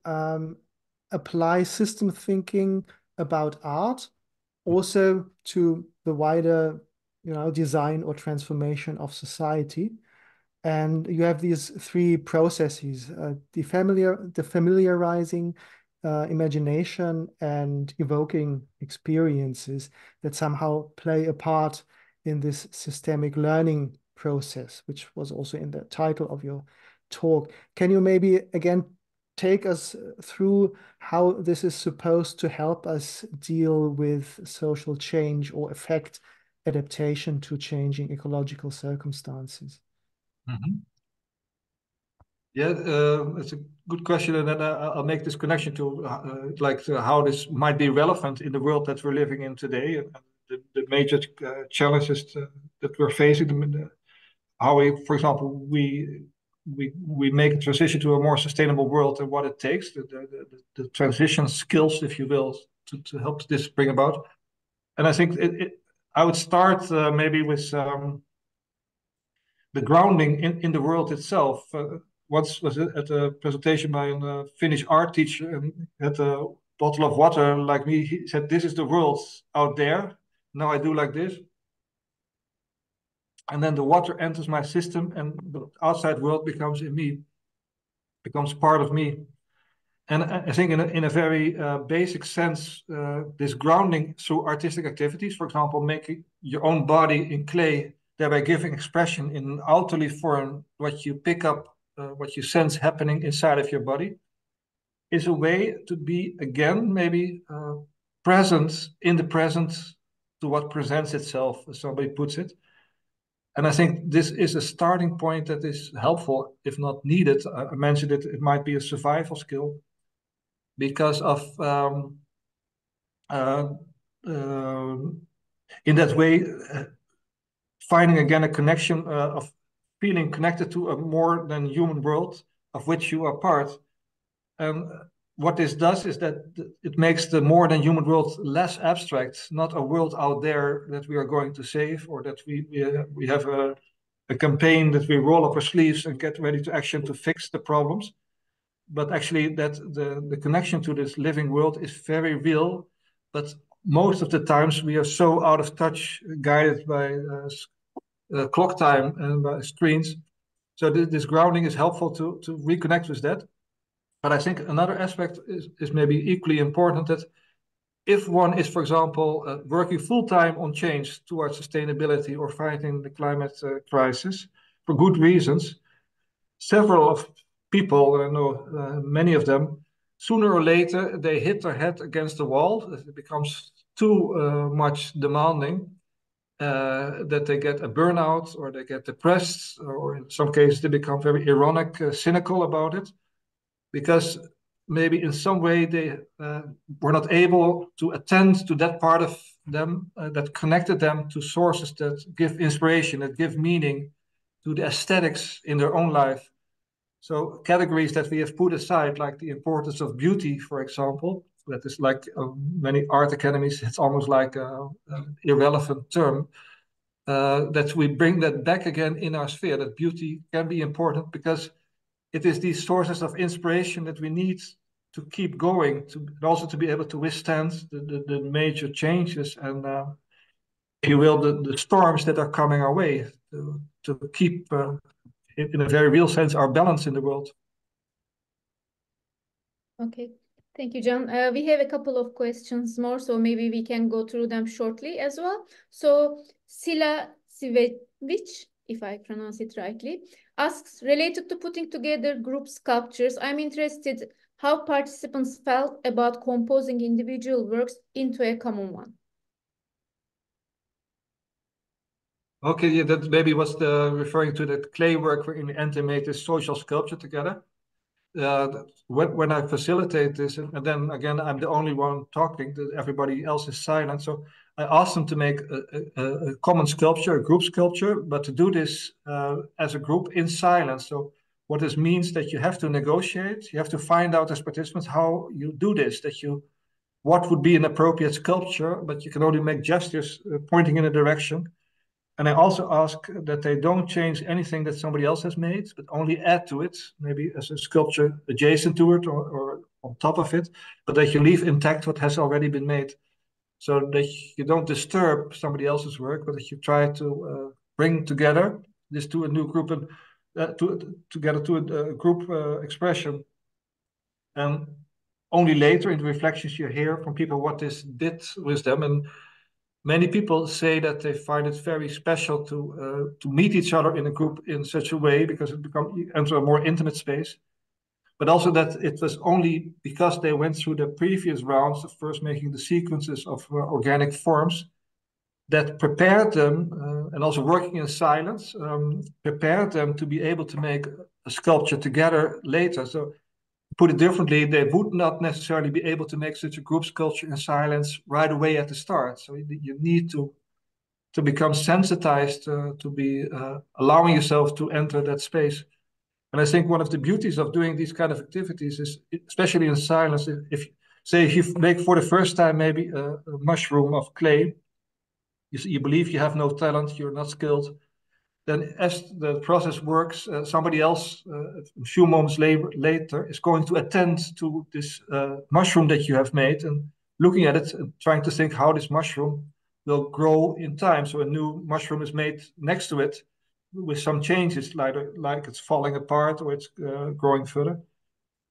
apply system thinking about art also to the wider, design or transformation of society. And you have these three processes, defamiliarizing, imagination, and evoking experiences that somehow play a part in this systemic learning process, which was also in the title of your talk. Can you maybe again take us through how this is supposed to help us deal with social change or affect adaptation to changing ecological circumstances? Mm-hmm. Yeah, it's a good question, and then I'll make this connection to how this might be relevant in the world that we're living in today, and the major challenges that we're facing. How we, for example, we make a transition to a more sustainable world, and what it takes, the transition skills, if you will, to help this bring about. And I think I would start maybe with the grounding in the world itself. Once was it at a presentation by a Finnish art teacher, and had a bottle of water like me. He said, "This is the world out there. Now I do like this." And then the water enters my system, and the outside world becomes in me, becomes part of me. And I think in a very basic sense, this grounding through artistic activities, for example, making your own body in clay, thereby giving expression in an outerly form, what you pick up, what you sense happening inside of your body, is a way to be, again, maybe present in the present to what presents itself, as somebody puts it. And I think this is a starting point that is helpful, if not needed. I mentioned it might be a survival skill because of, in that way, finding again a connection of feeling connected to a more than human world of which you are part. And what this does is that it makes the more than human world less abstract, not a world out there that we are going to save, or that we have a campaign that we roll up our sleeves and get ready to action to fix the problems. But actually that the connection to this living world is very real. But most of the times we are so out of touch, guided by clock time and by screens. So this grounding is helpful to reconnect with that. But I think another aspect is maybe equally important, that if one is, for example, working full-time on change towards sustainability or fighting the climate crisis for good reasons, several of people, I know many of them, sooner or later, they hit their head against the wall. It becomes too much demanding, that they get a burnout, or they get depressed, or in some cases they become very ironic, cynical about it, because maybe in some way they were not able to attend to that part of them that connected them to sources that give inspiration, that give meaning to the aesthetics in their own life. So categories that we have put aside, like the importance of beauty, for example, that is like many art academies, it's almost like an irrelevant term, that we bring that back again in our sphere, that beauty can be important because it is these sources of inspiration that we need to keep going, to also to be able to withstand the major changes and, if you will, the storms that are coming our way, to keep, in a very real sense, our balance in the world. Okay, thank you, Jan. We have a couple of questions more, so maybe we can go through them shortly as well. So Sila Sivevic, if I pronounce it rightly, asks, related to putting together group sculptures, I'm interested how participants felt about composing individual works into a common one. Okay, yeah, that maybe was referring to the clay work where in the end they made this social sculpture together. When I facilitate this, and then again, I'm the only one talking, everybody else is silent. So I asked them to make a common sculpture, a group sculpture, but to do this as a group in silence. So what this means that you have to negotiate, you have to find out as participants how you do this, what would be an appropriate sculpture, but you can only make gestures pointing in a direction. And I also ask that they don't change anything that somebody else has made, but only add to it, maybe as a sculpture adjacent to it or on top of it, but that you leave intact what has already been made. So that you don't disturb somebody else's work, but that you try to bring together this to a new group and together to a group expression. And only later in the reflections you hear from people what this did with them. And many people say that they find it very special to meet each other in a group in such a way because it enters a more intimate space. But also that it was only because they went through the previous rounds of first making the sequences of organic forms that prepared them, and also working in silence, prepared them to be able to make a sculpture together later. So put it differently, they would not necessarily be able to make such a group sculpture in silence right away at the start. So you need to become sensitized to be allowing yourself to enter that space. And I think one of the beauties of doing these kind of activities is, especially in silence, if you make for the first time maybe a mushroom of clay, you believe you have no talent, you're not skilled, then as the process works, somebody else, a few moments later, is going to attend to this mushroom that you have made and looking at it and trying to think how this mushroom will grow in time. So a new mushroom is made next to it with some changes, like it's falling apart or it's growing further.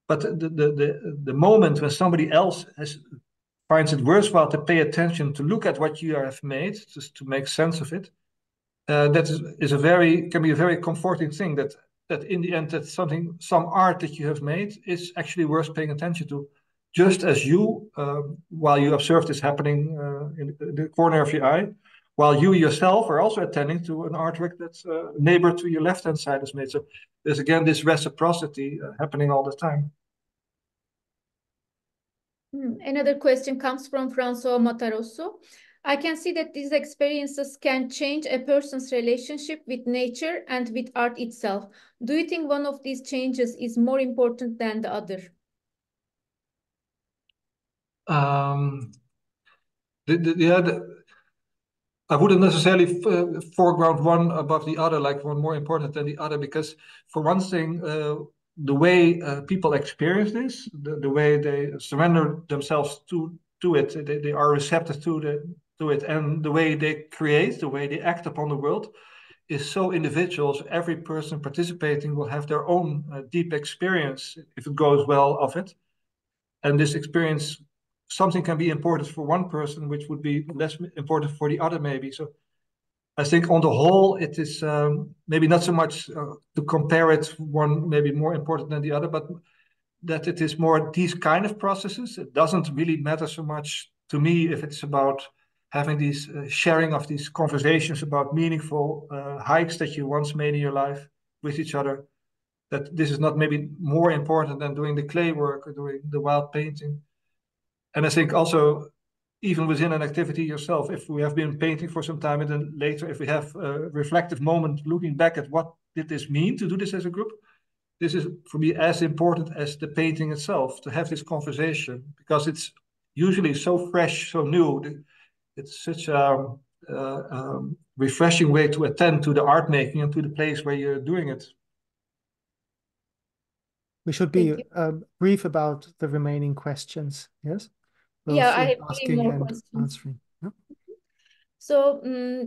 But the moment when somebody else finds it worthwhile to pay attention, to look at what you have made, just to make sense of it, that can be a very comforting thing, that in the end that some art that you have made is actually worth paying attention to, just as you, while you observe this happening in the corner of your eye, while you yourself are also attending to an artwork that's a neighbor to your left-hand side has made. So there's again this reciprocity happening all the time. Another question comes from François Matarosso. I can see that these experiences can change a person's relationship with nature and with art itself. Do you think one of these changes is more important than the other? I wouldn't necessarily foreground one above the other, like one more important than the other, because for one thing, the way people experience this, the way they surrender themselves to it, they are receptive to it, and the way they create, the way they act upon the world is so individual. So every person participating will have their own deep experience, if it goes well, of it. And this experience, something can be important for one person, which would be less important for the other, maybe. So I think on the whole, it is maybe not so much to compare it one maybe more important than the other, but that it is more these kind of processes. It doesn't really matter so much to me if it's about having these sharing of these conversations about meaningful hikes that you once made in your life with each other, that this is not maybe more important than doing the clay work or doing the wild painting. And I think also even within an activity yourself, if we have been painting for some time and then later, if we have a reflective moment looking back at what did this mean to do this as a group, this is for me as important as the painting itself, to have this conversation, because it's usually so fresh, so new. It's such a refreshing way to attend to the art making and to the place where you're doing it. We should be brief about the remaining questions. Yes? Those yeah, I have asking more and questions. answering. Yeah. So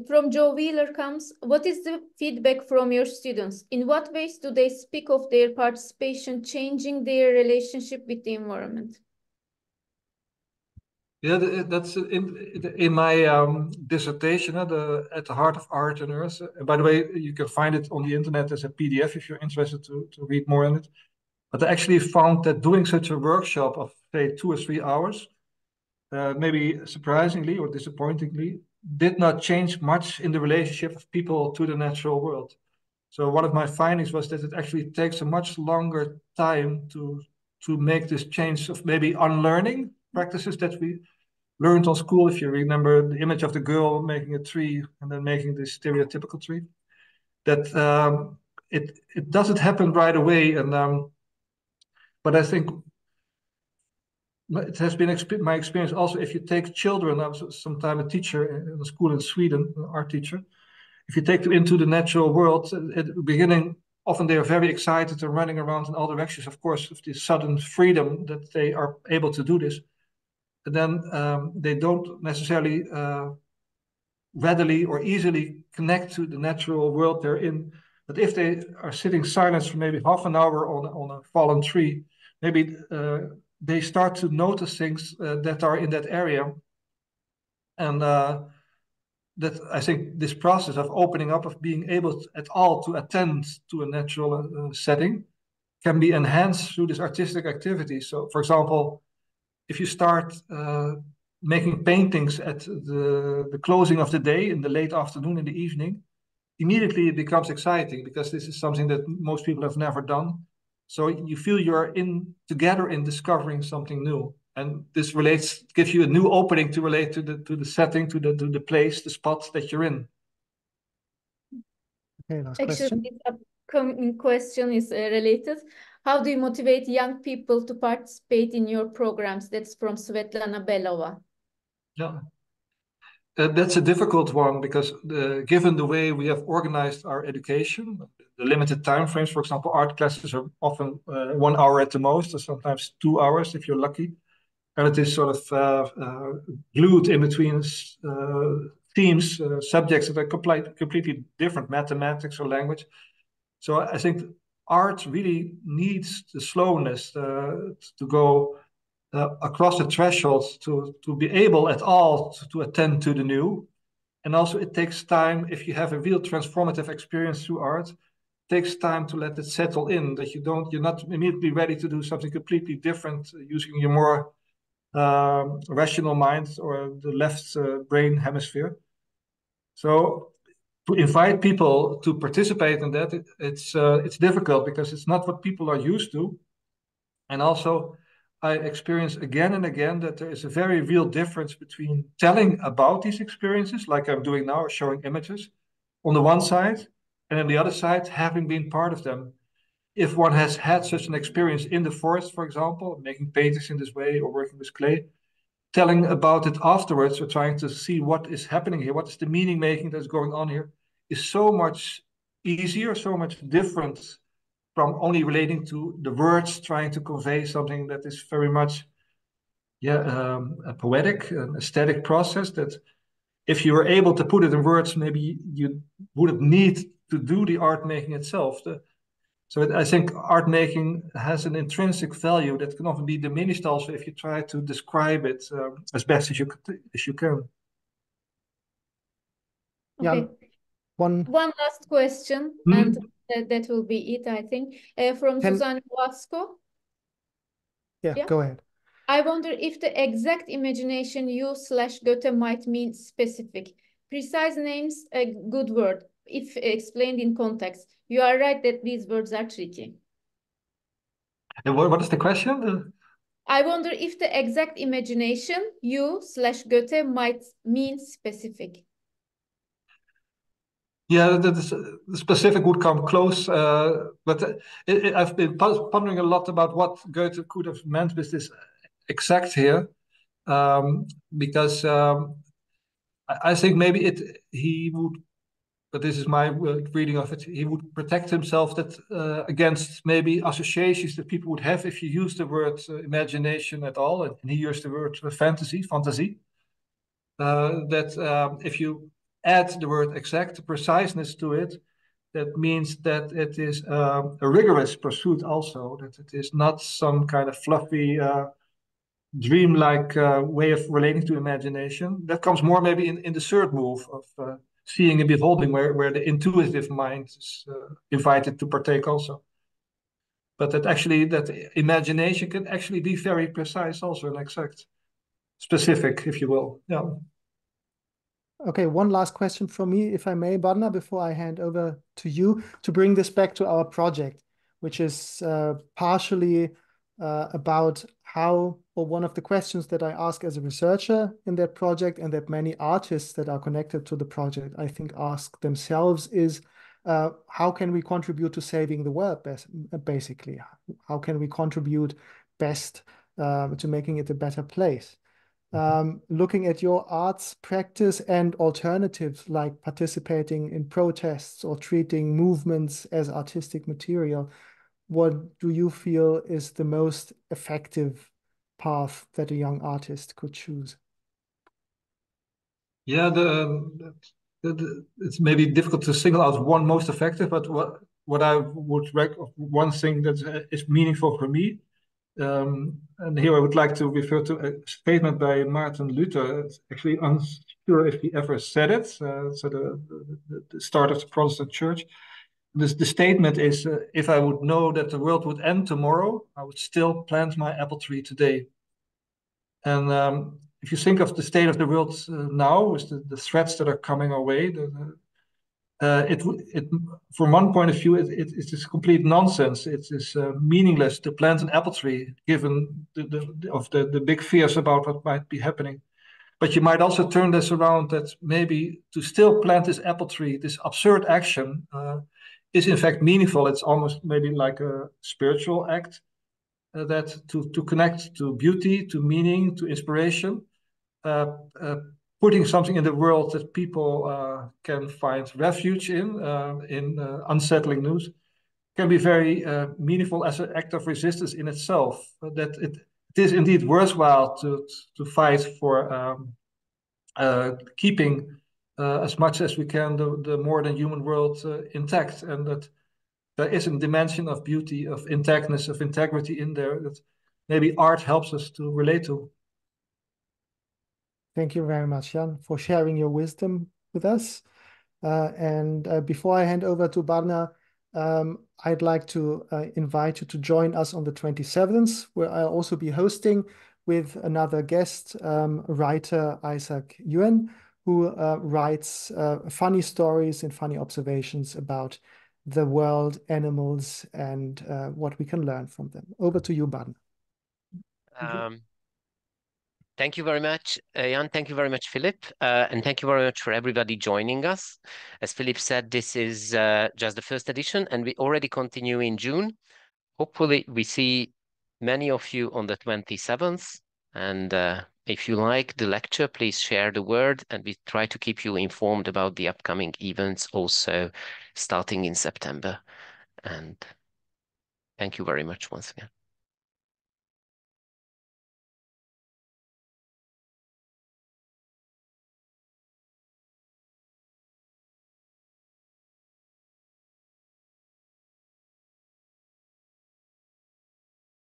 from Joe Wheeler comes, what is the feedback from your students? In what ways do they speak of their participation changing their relationship with the environment? Yeah, that's in my dissertation, at the heart of art and earth. By the way, you can find it on the internet as a PDF if you're interested to read more on it. But I actually found that doing such a workshop of, say, 2 or 3 hours, maybe surprisingly or disappointingly, did not change much in the relationship of people to the natural world. So one of my findings was that it actually takes a much longer time to make this change of maybe unlearning practices that we learned on school. If you remember the image of the girl making a tree and then making this stereotypical tree, that it doesn't happen right away. And but I think it has been my experience also. If you take children, I was sometime a teacher in a school in Sweden, an art teacher. If you take them into the natural world at the beginning, often they are very excited and running around in all directions, of course, with this sudden freedom that they are able to do this. And then they don't necessarily readily or easily connect to the natural world they're in. But if they are sitting silent for maybe half an hour on a fallen tree, maybe they start to notice things that are in that area. And that I think this process of opening up, of being able at all to attend to a natural setting, can be enhanced through this artistic activity. So, for example, if you start making paintings at the closing of the day, in the late afternoon, in the evening, immediately it becomes exciting, because this is something that most people have never done. So you feel you're together in discovering something new. And this gives you a new opening to relate to the setting, to the place, the spot that you're in. Okay, last Actually, question. this upcoming question is related. How do you motivate young people to participate in your programs? That's from Svetlana Belova. Yeah. That's a difficult one, because given the way we have organized our education, the limited time frames, for example, art classes are often 1 hour at the most, or sometimes 2 hours if you're lucky. And it is sort of glued in between themes, subjects that are completely different, mathematics or language. So I think art really needs the slowness to go across the thresholds to be able at all to attend to the new. And also it takes time, if you have a real transformative experience through art, it takes time to let it settle in, that you're not immediately ready to do something completely different using your more rational mind or the left brain hemisphere. So to invite people to participate in that, it's difficult, because it's not what people are used to. And also, I experience again and again that there is a very real difference between telling about these experiences, like I'm doing now, showing images, on the one side, and on the other side, having been part of them. If one has had such an experience in the forest, for example, making paintings in this way or working with clay, telling about it afterwards, or trying to see what is happening here, what is the meaning making that's going on here, is so much easier, so much different from only relating to the words, trying to convey something that is very much a poetic, an aesthetic process, that if you were able to put it in words, maybe you wouldn't need to do the art making itself. So I think art making has an intrinsic value that can often be diminished also if you try to describe it as best as you can. Okay. Yeah, one last question, and that will be it, I think. From Susanne Wasco. Yeah, go ahead. I wonder if the exact imagination you/Goethe might mean specific. Precise names a good word, if explained in context. You are right that these words are tricky. And what is the question? I wonder if the exact imagination, you/Goethe, might mean specific. Yeah, the specific would come close, but I've been pondering a lot about what Goethe could have meant with this exact here, because I think maybe he would, but this is my reading of it, he would protect himself that against maybe associations that people would have if you use the word imagination at all, and he used the word fantasy. That if you add the word exact, preciseness to it, that means that it is a rigorous pursuit also, that it is not some kind of fluffy, dreamlike way of relating to imagination. That comes more maybe in the third move of seeing and beholding, where the intuitive mind is invited to partake also. But that actually, that imagination can actually be very precise also and exact, specific, if you will. Yeah. Okay, one last question from me, if I may, Barna, before I hand over to you to bring this back to our project, which is partially about how, or one of the questions that I ask as a researcher in that project, and that many artists that are connected to the project, I think, ask themselves is, how can we contribute to saving the world, basically? How can we contribute best to making it a better place? Looking at your arts practice and alternatives like participating in protests or treating movements as artistic material, what do you feel is the most effective path that a young artist could choose? Yeah, it's maybe difficult to single out one most effective, but what I would one thing that is meaningful for me. And here I would like to refer to a statement by Martin Luther. It's actually unsure if he ever said it. So the start of the Protestant Church. The statement is, if I would know that the world would end tomorrow, I would still plant my apple tree today. And if you think of the state of the world now, with the threats that are coming our way, from one point of view, it's just complete nonsense. It is meaningless to plant an apple tree, given the big fears about what might be happening. But you might also turn this around, that maybe to still plant this apple tree, this absurd action, is in fact meaningful. It's almost maybe like a spiritual act, that to connect to beauty, to meaning, to inspiration. Putting something in the world that people can find refuge in unsettling news, can be very meaningful as an act of resistance in itself. That it is indeed worthwhile to fight for keeping as much as we can the more than human world intact, and that there is a dimension of beauty, of intactness, of integrity in there that maybe art helps us to relate to. Thank you very much, Jan, for sharing your wisdom with us. And before I hand over to Barna, I'd like to invite you to join us on the 27th, where I'll also be hosting with another guest, writer Isaac Yuen, who writes funny stories and funny observations about the world, animals, and what we can learn from them. Over to you, Barna. Thank you very much, Jan. Thank you very much, Philip. And thank you very much for everybody joining us. As Philip said, this is just the first edition, and we already continue in June. Hopefully, we see many of you on the 27th. And if you like the lecture, please share the word, and we try to keep you informed about the upcoming events also starting in September. And thank you very much once again.